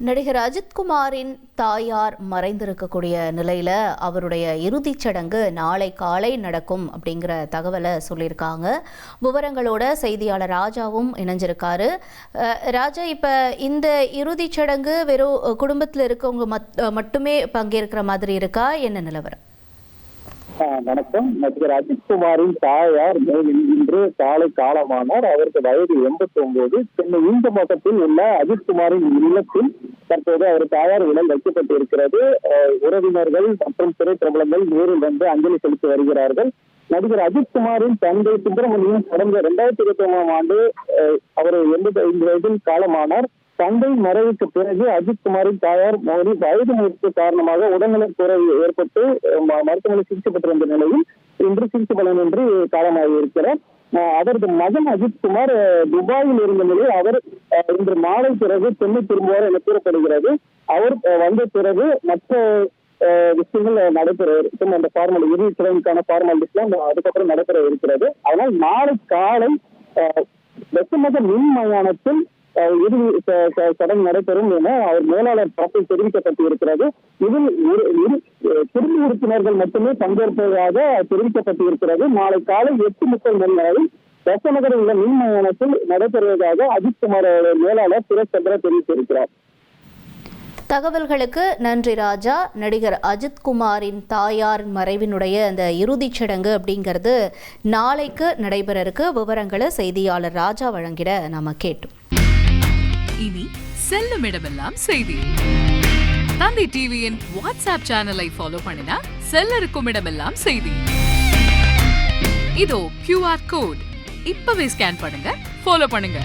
நடிகர் அஜித்குமாரின் தாயார் மறைந்திருக்கக்கூடிய நிலையில் அவருடைய இறுதிச் சடங்கு நாளை காலை நடக்கும் அப்படிங்கிற தகவலை சொல்லியிருக்காங்க. விவரங்களோட செய்தியாளர் ராஜாவும் இணைஞ்சிருக்காரு. ராஜா, இப்போ இந்த இறுதிச் சடங்கு வெறும் குடும்பத்தில் இருக்கவங்க மட்டுமே பங்கேற்கிற மாதிரி இருக்கா? என்ன நிலவரம்? வணக்கம். நடிகர் அஜித்குமாரின் தாயார் இன்று காலை காலமானார். அவருக்கு வயது 89. சென்னை ஈந்தமோட்டத்தில் உள்ள அஜித்குமாரின் இல்லத்தில் தற்போது அவர் தாயார் உடல் வைக்கப்பட்டு இருக்கிறது. உறவினர்கள் மற்றும் திரைப்பிரபலங்கள் நேரில் வந்து அஞ்சலி செலுத்தி வருகிறார்கள். நடிகர் அஜித்குமாரின் தந்தை சுப்பிரமணியன் கடந்த 2021ஆம் ஆண்டு அவர் 85 வயதில் காலமானார். தந்தை மறைவுக்கு பிறகு அஜித்குமாரின் தாயார் வயது மூப்பு காரணமாக உடல்நலக் குறைவு ஏற்பட்டு மருத்துவமனை சிகிச்சை பெற்று வந்த நிலையில் இன்று சிகிச்சை பலனின்றி காலமாகி இருக்கிறார். அவரது மகன் அஜித்குமார் துபாயில் இருந்த நிலையில் அவர் இன்று மாலை பிறகு சென்னை திரும்புவார் என கூறப்படுகிறது. அவர் வந்த பிறகு மற்ற விஷயங்கள் நடைபெற இருக்கும். அந்த இறுதி சடங்குக்கான ஃபார்மாலிட்டிஸ்லாம் அதுக்கப்புறம் நடைபெற இருக்கிறது. அதனால் நாளை காலை வெப்பமத மின் மயானத்தில் இறுதி சடங்கு நடைபெறும் என அவர் மேலாளர் தரப்பில் தெரிவிக்கப்பட்டு இருக்கிறது. இதில் குடும்ப உறுப்பினர்கள் மட்டுமே பங்கேற்பதாக தெரிவிக்கப்பட்டு இருக்கிறது. நாளை காலை 8:30 மணி அளவில் வெப்பநகரில் உள்ள மின் மயானத்தில் நடைபெறுவதாக அஜித்குமார் மேலாளர் சுரேஷ் சந்திரா தெரிவித்திருக்கிறார். தகவல்களுக்கு நன்றி ராஜா. நடிகர் அஜித்குமாரின் தாயார் மறைவினுடைய அந்த இறுதிச் சடங்கு அப்படிங்கிறது நாளைக்கு நடைபெற இருக்கு. விவரங்களை செய்தியாளர் ராஜா வழங்கிட நாம கேட்டோம். இனி செல்லும் இடமெல்லாம் செய்தி. தந்தி டிவியின் வாட்ஸ்அப் சேனலை ஃபாலோ பண்ணினா செல்ல இருக்கும் இடமெல்லாம் செய்தி. இதோ QR கோட் இப்பவே ஸ்கேன் பண்ணுங்க, ஃபாலோ பண்ணுங்க.